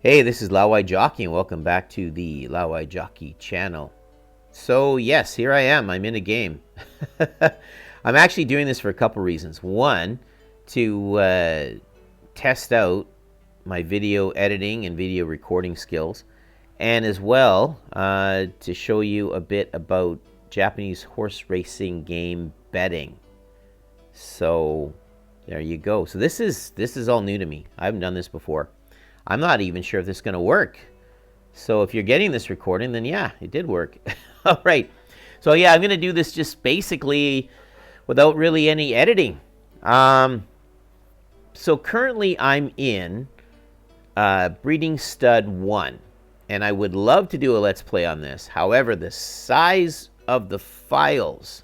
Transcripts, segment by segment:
Hey, this is Lawai Jockey, and welcome back to the Lawai Jockey channel. So, yes, here I am. I'm in a game. I'm actually doing this for a couple reasons. One, to test out my video editing and video recording skills, and as well to show you a bit about Japanese horse racing game betting. So, there you go. So this is all new to me. I haven't done this before. I'm not even sure if this is going to work. So if you're getting this recording, then yeah, it did work. All right. So yeah, I'm going to do this just basically without really any editing. So currently I'm in Breeding Stud 1. And I would love to do a Let's Play on this. However, the size of the files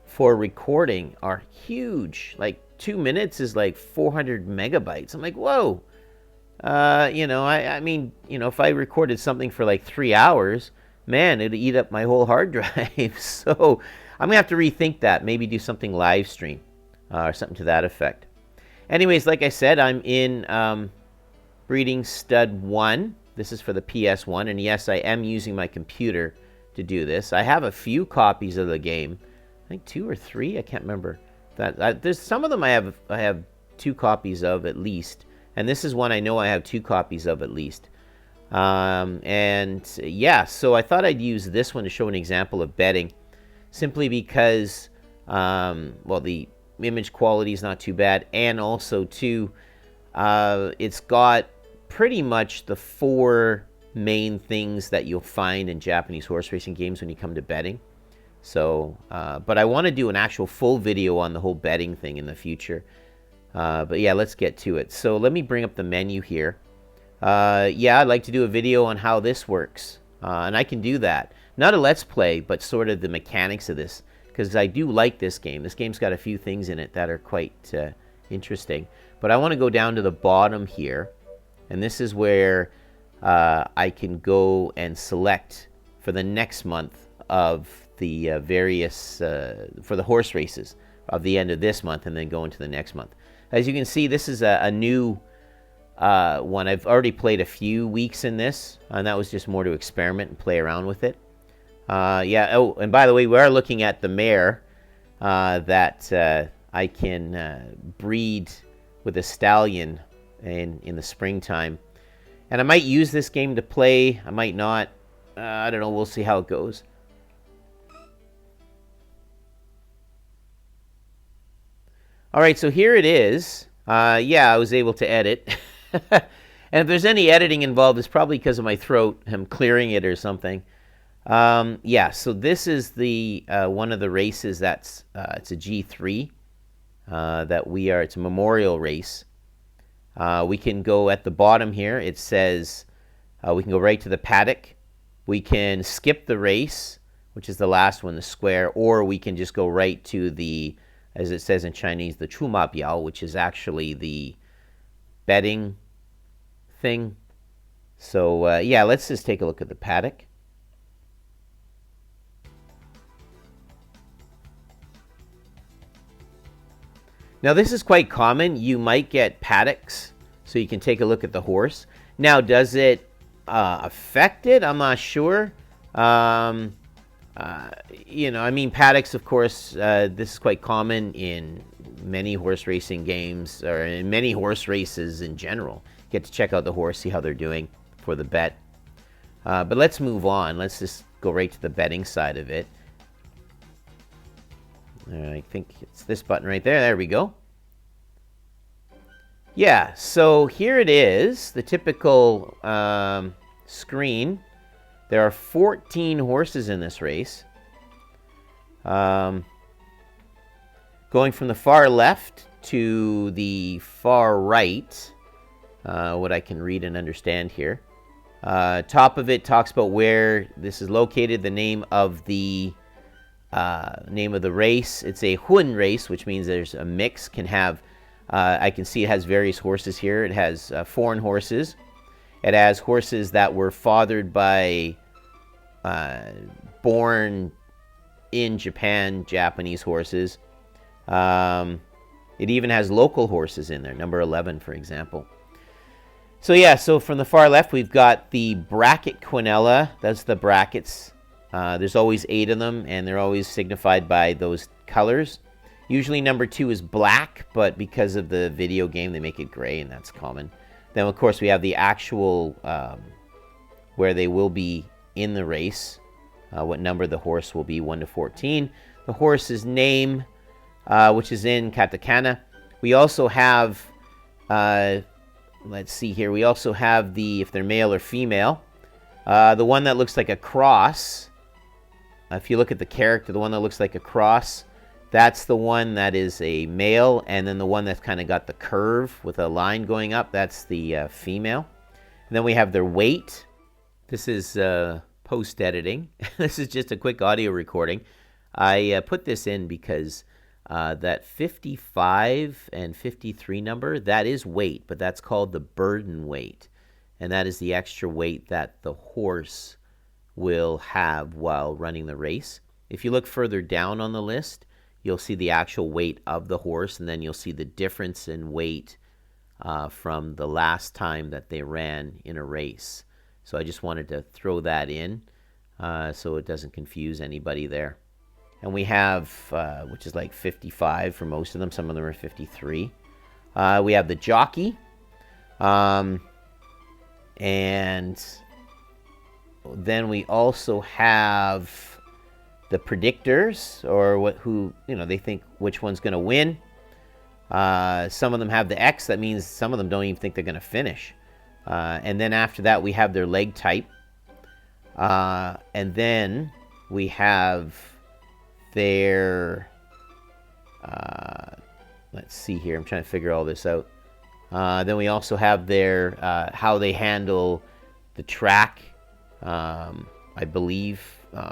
for recording are huge. Like 2 minutes is like 400 megabytes. I'm like, whoa. I mean, if I recorded something for like 3 hours, man, it'd eat up my whole hard drive. So I'm gonna have to rethink that. Maybe do something live stream or something to that effect. Anyways, like I said, I'm in Breeding Stud 1. This is for the PS1, and yes, I am using my computer to do this. I have a few copies of the game. I think 2 or 3. I can't remember. There's some of them I have 2 copies of at least. And this is one I know I have 2 copies of at least. And yeah, so I thought I'd use this one to show an example of betting, simply because, well, the image quality is not too bad, and also too, it's got pretty much the 4 main things that you'll find in Japanese horse racing games when you come to betting. So, but I want to do an actual full video on the whole betting thing in the future. But yeah, let's get to it. So let me bring up the menu here. Yeah, I'd like to do a video on how this works. And I can do that. Not a Let's Play, but sort of the mechanics of this. Because I do like this game. This game's got a few things in it that are quite interesting. But I want to go down to the bottom here. And this is where I can go and select for the next month of the various, for the horse races of the end of this month and then go into the next month. As you can see, this is a new one. I've already played a few weeks in this, and that was just more to experiment and play around with it. Yeah, oh, and by the way, we are looking at the mare that I can breed with a stallion in the springtime. And I might use this game to play. I might not. I don't know. We'll see how it goes. All right, so here it is. Yeah, I was able to edit. And if there's any editing involved, it's probably because of my throat. I'm clearing it or something. Yeah, so this is the one of the races that's it's a G3 that we are. It's a memorial race. We can go at the bottom here. It says we can go right to the paddock. We can skip the race, which is the last one, the square, or we can just go right to the, as it says in Chinese, the Chuma Biao, which is actually the betting thing. So yeah, let's just take a look at the paddock. Now this is quite common. You might get paddocks, so you can take a look at the horse. Now, does it affect it? I'm not sure. I mean, paddocks, of course, this is quite common in many horse racing games, or in many horse races in general. You get to check out the horse, see how they're doing for the bet. But let's move on. Let's just go right to the betting side of it. I think it's this button right there. There we go. Yeah, so here it is, the typical screen. There are 14 horses in this race. Going from the far left to the far right, what I can read and understand here. Top of it talks about where this is located, the name of the race. It's a Hun race, which means there's a mix. Can have, I can see it has various horses here. It has foreign horses. It has horses that were fathered by born in Japan, Japanese horses. It even has local horses in there, number 11, for example. So yeah, so from the far left, we've got the bracket quinella. That's the brackets. There's always 8 of them, and they're always signified by those colors. Usually number 2 is black, but because of the video game, they make it gray, and that's common. Then, of course, we have the actual where they will be in the race, what number the horse will be, 1 to 14. The horse's name, which is in katakana. We also have, let's see here, we also have the, if they're male or female, the one that looks like a cross. If you look at the character, the one that looks like a cross, that's the one that is a male, and then the one that's kind of got the curve with a line going up, that's the female. And then we have their weight. This is post-editing. This is just a quick audio recording. I put this in because that 55 and 53 number, that is weight, but that's called the burden weight. And that is the extra weight that the horse will have while running the race. If you look further down on the list, you'll see the actual weight of the horse, and then you'll see the difference in weight from the last time that they ran in a race. So I just wanted to throw that in so it doesn't confuse anybody there. And we have, which is like 55 for most of them. Some of them are 53. We have the jockey. And then we also have the predictors, or who they think which one's going to win. Some of them have the X. That means some of them don't even think they're going to finish. And then after that, we have their leg type. And then we have their, let's see here. I'm trying to figure all this out. Then we also have their, how they handle the track. I believe,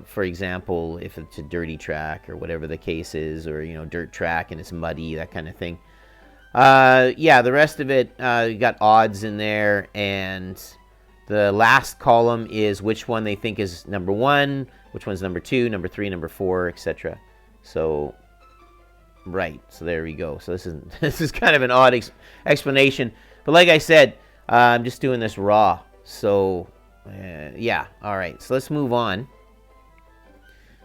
for example, if it's a dirty track or whatever the case is, or, dirt track and it's muddy, that kind of thing. Yeah, the rest of it, you got odds in there, and the last column is which one they think is number 1, which one's number 2, number 3, number 4, etc. So, right, so there we go. So this is kind of an odd explanation, but like I said, I'm just doing this raw. So, yeah, all right, so let's move on.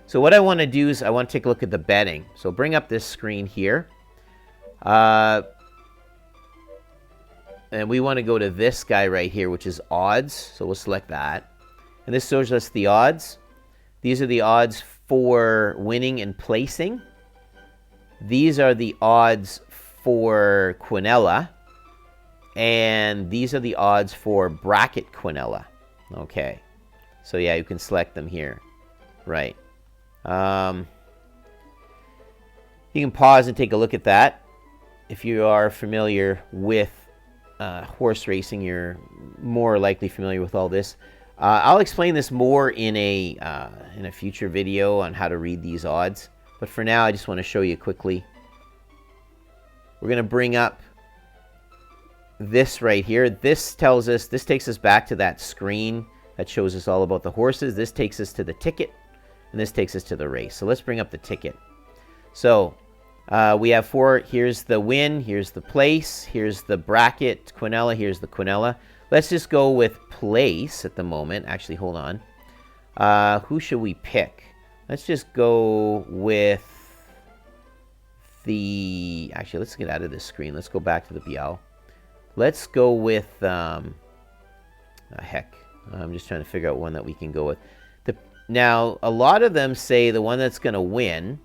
So what I want to do is I want to take a look at the betting. So bring up this screen here. And we want to go to this guy right here, which is odds. So we'll select that. And this shows us the odds. These are the odds for winning and placing. These are the odds for quinella. And these are the odds for bracket quinella. Okay. So yeah, you can select them here. Right. You can pause and take a look at that. If you are familiar with horse racing, you're more likely familiar with all this. I'll explain this more in a future video on how to read these odds. But for now, I just want to show you quickly. We're going to bring up this right here. This takes us back to that screen that shows us all about the horses. This takes us to the ticket, and this takes us to the race. So let's bring up the ticket. So we have 4. Here's the win. Here's the place. Here's the bracket quinella. Here's the quinella. Let's just go with place at the moment. Actually, hold on. Who should we pick? Let's just go with the... Actually, let's get out of this screen. Let's go back to the BL. Let's go with... heck. I'm just trying to figure out one that we can go with. Now, a lot of them say the one that's going to win...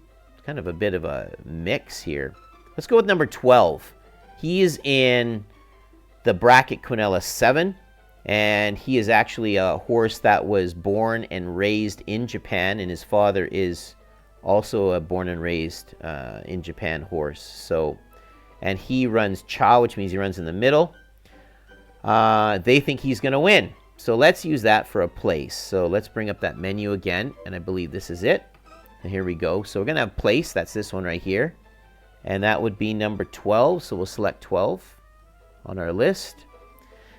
Kind of a bit of a mix here. Let's go with number 12. He is in the bracket quinella 7, and he is actually a horse that was born and raised in Japan, and his father is also a born and raised in Japan horse. So, and he runs Cha, which means he runs in the middle. They think he's going to win. So let's use that for a place. So let's bring up that menu again, and I believe this is it. And here we go. So we're going to have place. That's this one right here. And that would be number 12. So we'll select 12 on our list.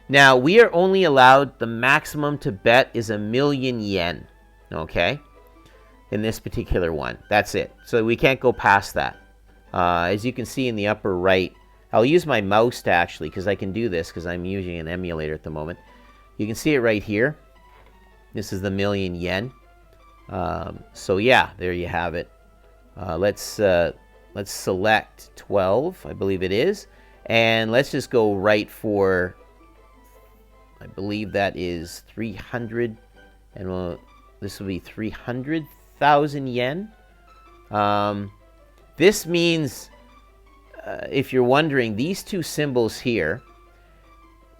Now, we are only allowed, the maximum to bet is 1,000,000 yen. Okay? In this particular one. That's it. So we can't go past that. As you can see in the upper right, I'll use my mouse to actually, because I can do this because I'm using an emulator at the moment. You can see it right here. This is the million yen. So yeah, there you have it. Let's select 12, I believe it is, and let's just go right for, I believe that is 300, and this will be 300,000 yen. This means, if you're wondering, these two symbols here,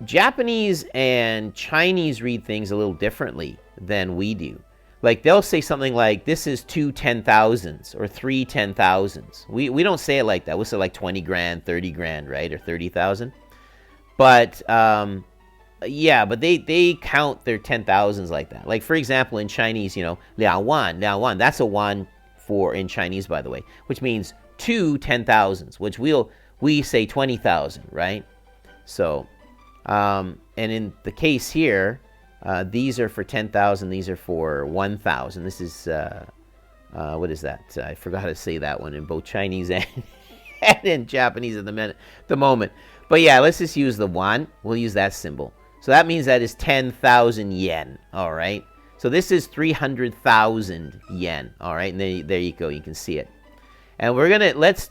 Japanese and Chinese read things a little differently than we do. Like, they'll say something like, this is 2 10,000s or 3 10,000s. We don't say it like that. We'll say like 20 grand, 30 grand, right? Or 30,000. But, yeah, but they count their 10,000s like that. Like, for example, in Chinese, you know, liao wan, that's a wan for, in Chinese, by the way, which means 2 10,000s, which we say 20,000, right? So, and in the case here, these are for 10,000, these are for 1,000. This is, what is that? I forgot to say that one in both Chinese and in Japanese at the moment. But yeah, let's just use the wan. We'll use that symbol. So that means that is 10,000 yen, all right? So this is 300,000 yen, all right? And there you go, you can see it. And we're gonna, let's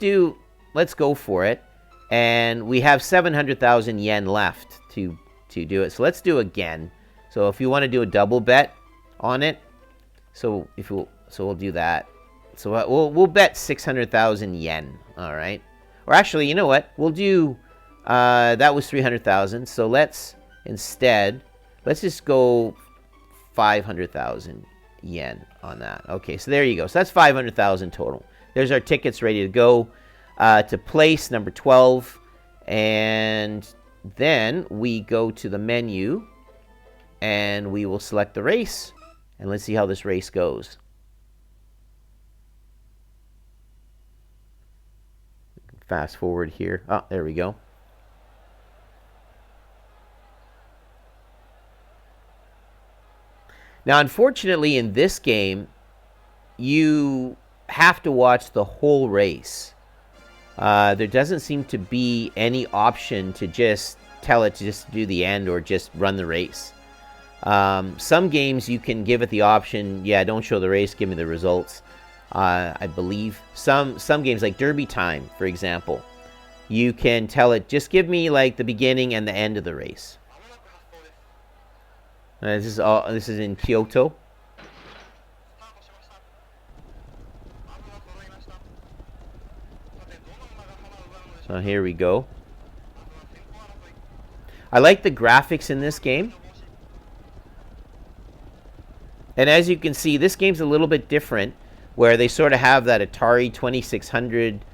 go for it. And we have 700,000 yen left to do it. So let's do again. So if you want to do a double bet on it, so we'll do that. So we'll bet 600,000 yen, all right? Or actually, you know what? We'll do, that was 300,000. So let's just go 500,000 yen on that. Okay, so there you go. So that's 500,000 total. There's our tickets ready to go to place number 12. And then we go to the menu and we will select the race. And let's see how this race goes. Fast forward here. Oh, there we go. Now, unfortunately, in this game, you have to watch the whole race. There doesn't seem to be any option to just tell it to just do the end or just run the race. Some games you can give it the option, yeah, don't show the race, give me the results. I believe some games like Derby Time, for example, you can tell it, just give me like the beginning and the end of the race. This is in Kyoto. So here we go. I like the graphics in this game. And as you can see, this game's a little bit different, where they sort of have that Atari 2600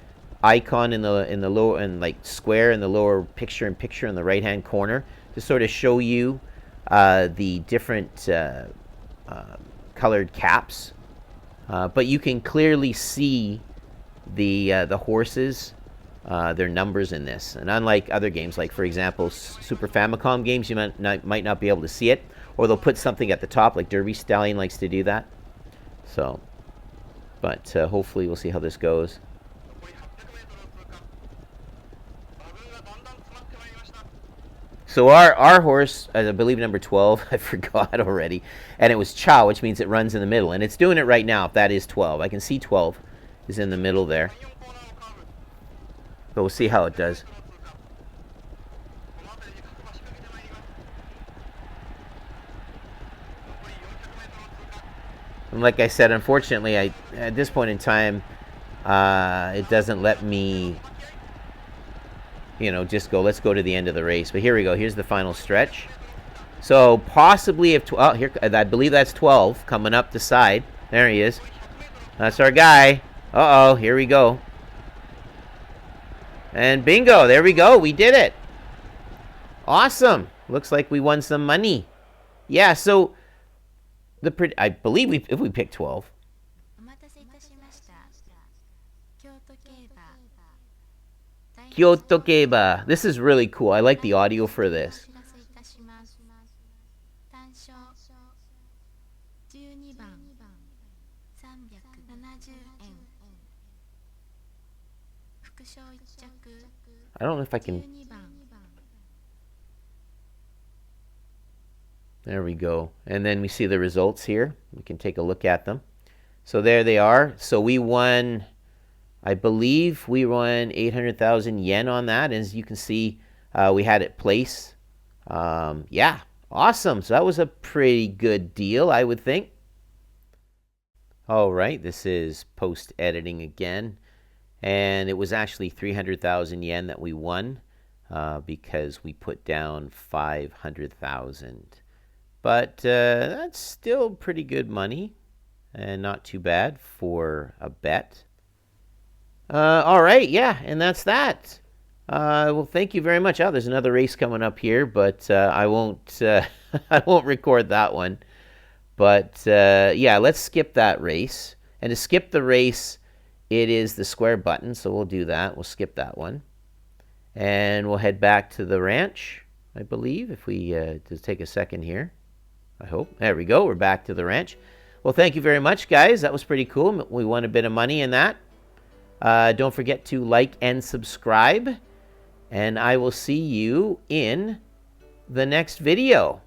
icon in the lower, and like square in the lower picture in the right hand corner to sort of show you the different colored caps. But you can clearly see the horses, their numbers in this. And unlike other games, like for example Super Famicom games, you might not be able to see it, or they'll put something at the top, like Derby Stallion likes to do that. So, but hopefully we'll see how this goes. So our horse, I believe number 12, I forgot already, and it was Chow, which means it runs in the middle, and it's doing it right now. If that is 12, I can see 12 is in the middle there. But we'll see how it does. And like I said, unfortunately, at this point in time, it doesn't let me, just go, let's go to the end of the race. But here we go. Here's the final stretch. So possibly if, here, I believe that's 12 coming up the side. There he is. That's our guy. Uh-oh, here we go. And bingo, there we go. We did it. Awesome. Looks like we won some money. Yeah, so I believe if we pick 12. Kyoto Keiba. This is really cool. I like the audio for this. I don't know if I can... There we go. And then we see the results here. We can take a look at them. So there they are. So we won, I believe we won 800,000 yen on that. As you can see, we had it place. Yeah, awesome. So that was a pretty good deal, I would think. All right, this is post-editing again. And it was actually 300,000 yen that we won because we put down 500,000. But that's still pretty good money and not too bad for a bet. All right, yeah, and that's that. Well, thank you very much. Oh, there's another race coming up here, but I won't I won't record that one. But yeah, let's skip that race. And to skip the race, it is the square button, so we'll do that. We'll skip that one. And we'll head back to the ranch, I believe, if we just take a second here. I hope. There we go. We're back to the ranch. Well, thank you very much, guys. That was pretty cool. We won a bit of money in that. Don't forget to like and subscribe. And I will see you in the next video.